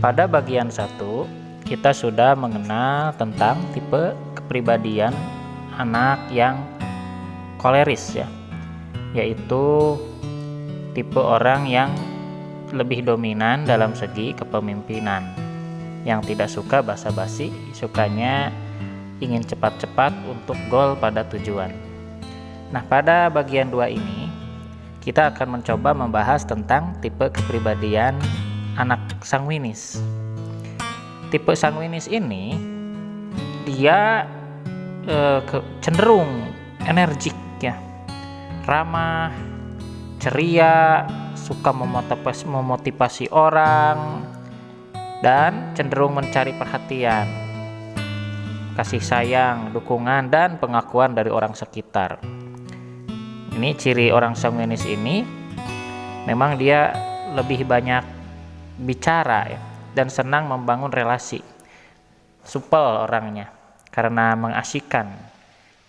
Pada bagian 1, kita sudah mengenal tentang tipe kepribadian anak yang koleris ya, yaitu tipe orang yang lebih dominan dalam segi kepemimpinan, yang tidak suka basa-basi, sukanya ingin cepat-cepat untuk goal pada tujuan. Nah, pada bagian 2 ini kita akan mencoba membahas tentang tipe kepribadian anak sanguinis. Tipe sanguinis ini dia cenderung energik ya, ramah, ceria, suka memotivasi orang, dan cenderung mencari perhatian, kasih sayang, dukungan, dan pengakuan dari orang sekitar. Ini ciri orang sanguinis ini, memang dia lebih banyak bicara ya, dan senang membangun relasi. Supel orangnya karena mengasyikkan,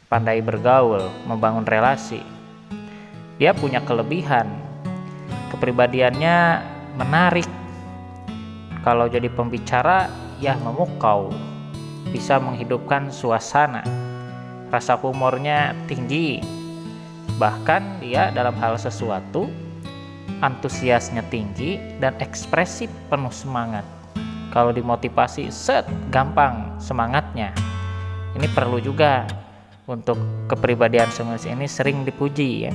pandai bergaul, membangun relasi. Dia punya kelebihan, kepribadiannya menarik. Kalau jadi pembicara ya memukau, bisa menghidupkan suasana. Rasa humornya tinggi, bahkan dia dalam hal sesuatu antusiasnya tinggi dan ekspresif, penuh semangat. Kalau dimotivasi gampang semangatnya. Ini perlu juga untuk kepribadian sanguinis ini sering dipuji ya.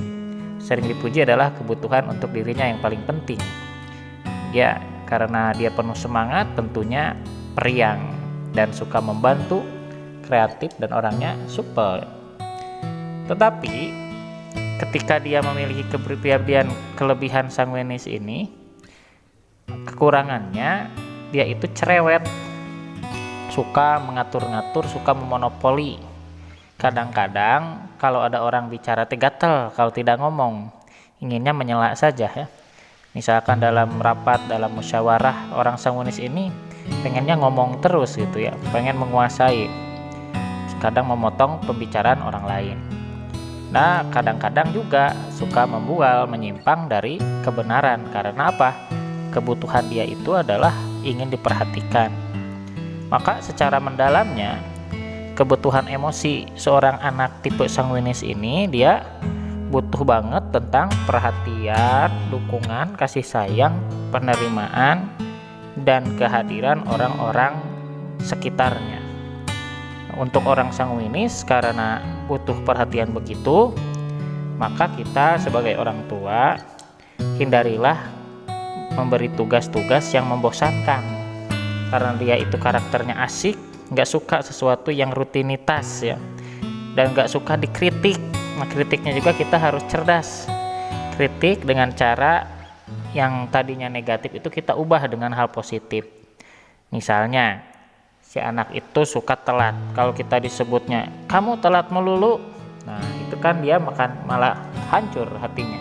Sering dipuji adalah kebutuhan untuk dirinya yang paling penting. Ya, karena dia penuh semangat, tentunya periang dan suka membantu, kreatif, dan orangnya supel. Tetapi ketika dia memiliki kepribadian kelebihan sanguinis ini, kekurangannya dia itu cerewet, suka mengatur-ngatur, suka memonopoli. Kadang-kadang kalau ada orang bicara gatel kalau tidak ngomong, inginnya menyela saja ya. Misalkan dalam rapat, dalam musyawarah, orang sanguinis ini pengennya ngomong terus gitu ya, pengen menguasai, kadang memotong pembicaraan orang lain. Nah, kadang-kadang juga suka membual, menyimpang dari kebenaran. Karena apa? Kebutuhan dia itu adalah ingin diperhatikan. Maka secara mendalamnya, kebutuhan emosi seorang anak tipe sanguinis ini, dia butuh banget tentang perhatian, dukungan, kasih sayang, penerimaan, dan kehadiran orang-orang sekitarnya. Untuk orang sanguinis, karena butuh perhatian begitu, maka kita sebagai orang tua hindarilah memberi tugas-tugas yang membosankan, karena dia itu karakternya asik, nggak suka sesuatu yang rutinitas ya, dan nggak suka dikritik. Nah, kritiknya juga kita harus cerdas. Kritik dengan cara yang tadinya negatif itu kita ubah dengan hal positif. Misalnya si anak itu suka telat, kalau kita disebutnya kamu telat melulu, nah itu kan dia malah hancur hatinya.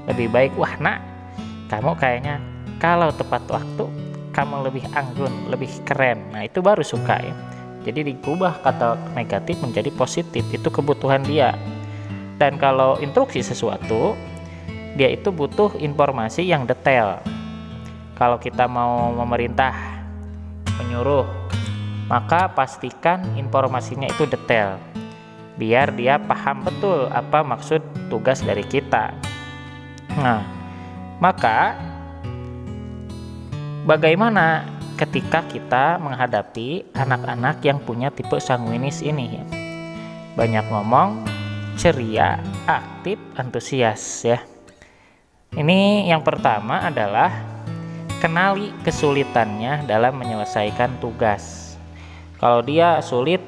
Lebih baik, wah nak, kamu kayaknya kalau tepat waktu kamu lebih anggun, lebih keren. Nah itu baru suka ya. Jadi diubah kata negatif menjadi positif, itu kebutuhan dia. Dan kalau instruksi sesuatu, dia itu butuh informasi yang detail. Kalau kita mau memerintah, menyuruh, maka pastikan informasinya itu detail, biar dia paham betul apa maksud tugas dari kita. Nah, maka bagaimana ketika kita menghadapi anak-anak yang punya tipe sanguinis ini? Banyak ngomong, ceria, aktif, antusias ya. Ini yang pertama adalah kenali kesulitannya dalam menyelesaikan tugas. Kalau dia sulit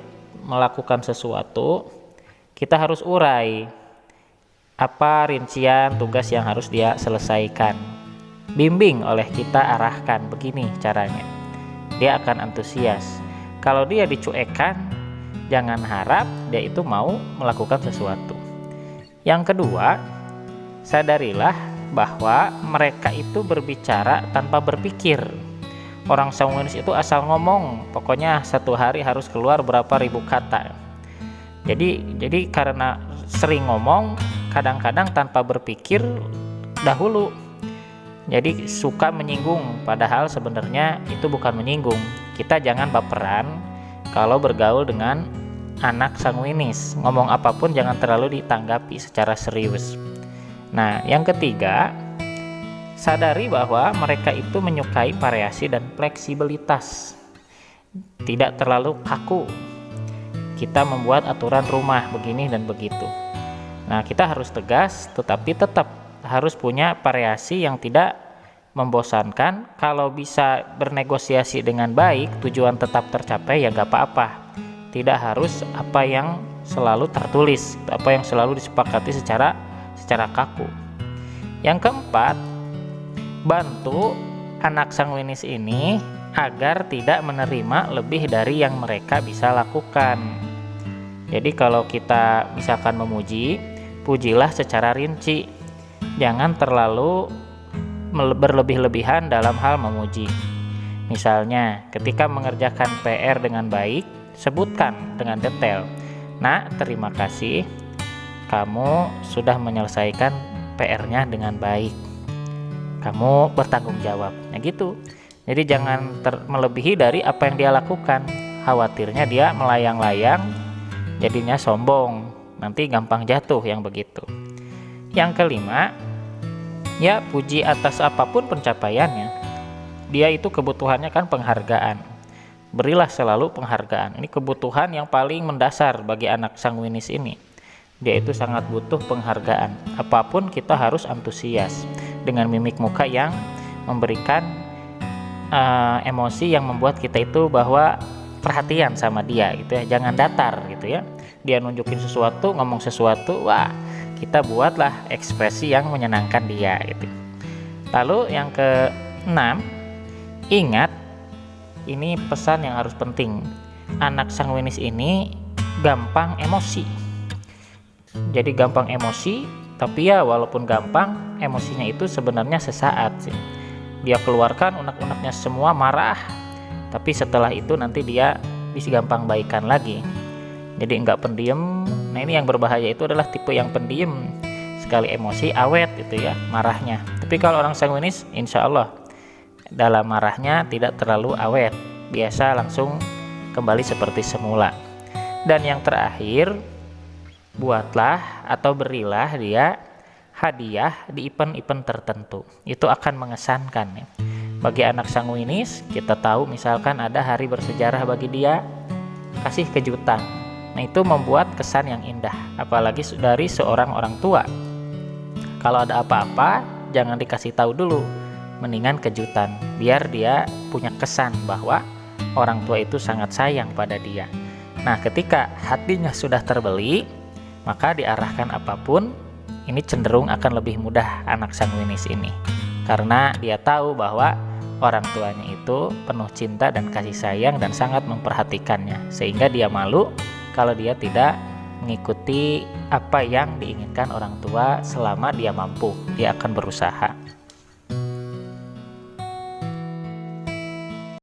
melakukan sesuatu, kita harus urai apa rincian tugas yang harus dia selesaikan. Bimbing oleh kita, arahkan begini caranya. Dia akan antusias. Kalau dia dicuekkan, jangan harap dia itu mau melakukan sesuatu. Yang kedua, sadarilah bahwa mereka itu berbicara tanpa berpikir. Orang sanguinis itu asal ngomong, pokoknya satu hari harus keluar berapa ribu kata. Jadi karena sering ngomong, kadang-kadang tanpa berpikir dahulu. Jadi suka menyinggung, padahal sebenarnya itu bukan menyinggung. Kita jangan baperan kalau bergaul dengan anak sanguinis. Ngomong apapun jangan terlalu ditanggapi secara serius. Nah, yang ketiga, sadari bahwa mereka itu menyukai variasi dan fleksibilitas. Tidak terlalu kaku. Kita membuat aturan rumah begini dan begitu. Nah, kita harus tegas, tetapi tetap harus punya variasi yang tidak membosankan. Kalau bisa bernegosiasi dengan baik, tujuan tetap tercapai, ya gak apa-apa. Tidak harus apa yang selalu tertulis, apa yang selalu disepakati secara kaku. Yang keempat, bantu anak sanguinis ini agar tidak menerima lebih dari yang mereka bisa lakukan. Jadi kalau kita misalkan memuji, pujilah secara rinci. Jangan terlalu berlebih-lebihan dalam hal memuji. Misalnya, ketika mengerjakan PR dengan baik, sebutkan dengan detail. Nak, terima kasih. Kamu sudah menyelesaikan PR-nya dengan baik. Kamu bertanggung jawab. Nah gitu. Jadi jangan melebihi dari apa yang dia lakukan. Khawatirnya dia melayang-layang, jadinya sombong. Nanti gampang jatuh yang begitu. Yang kelima, ya puji atas apapun pencapaiannya. Dia itu kebutuhannya kan penghargaan. Berilah selalu penghargaan. Ini kebutuhan yang paling mendasar bagi anak sanguinis ini. Dia itu sangat butuh penghargaan. Apapun kita harus antusias dengan mimik muka yang memberikan emosi yang membuat kita itu bahwa perhatian sama dia gitu ya. Jangan datar gitu ya. Dia nunjukin sesuatu, ngomong sesuatu, wah kita buatlah ekspresi yang menyenangkan dia gitu. Lalu yang keenam, ingat, ini pesan yang harus penting. Anak sanguinis ini gampang emosi. Jadi gampang emosi, tapi ya walaupun gampang, emosinya itu sebenarnya sesaat sih. Dia keluarkan unek-uneknya semua, marah, tapi setelah itu nanti dia bisa gampang baikan lagi. Jadi enggak pendiam. Nah ini yang berbahaya itu adalah tipe yang pendiam. Sekali emosi awet gitu ya marahnya. Tapi kalau orang sanguinis, insya Allah dalam marahnya tidak terlalu awet. Biasa langsung kembali seperti semula. Dan yang terakhir, buatlah atau berilah dia hadiah di event-event tertentu. Itu akan mengesankan ya. Bagi anak sanguinis, kita tahu misalkan ada hari bersejarah bagi dia, kasih kejutan. Nah itu membuat kesan yang indah, apalagi dari seorang orang tua. Kalau ada apa-apa, jangan dikasih tahu dulu, mendingan kejutan, biar dia punya kesan bahwa orang tua itu sangat sayang pada dia. Nah ketika hatinya sudah terbeli, maka diarahkan apapun, ini cenderung akan lebih mudah anak sanguinis ini. Karena dia tahu bahwa orang tuanya itu penuh cinta dan kasih sayang dan sangat memperhatikannya. Sehingga dia malu kalau dia tidak mengikuti apa yang diinginkan orang tua selama dia mampu. Dia akan berusaha.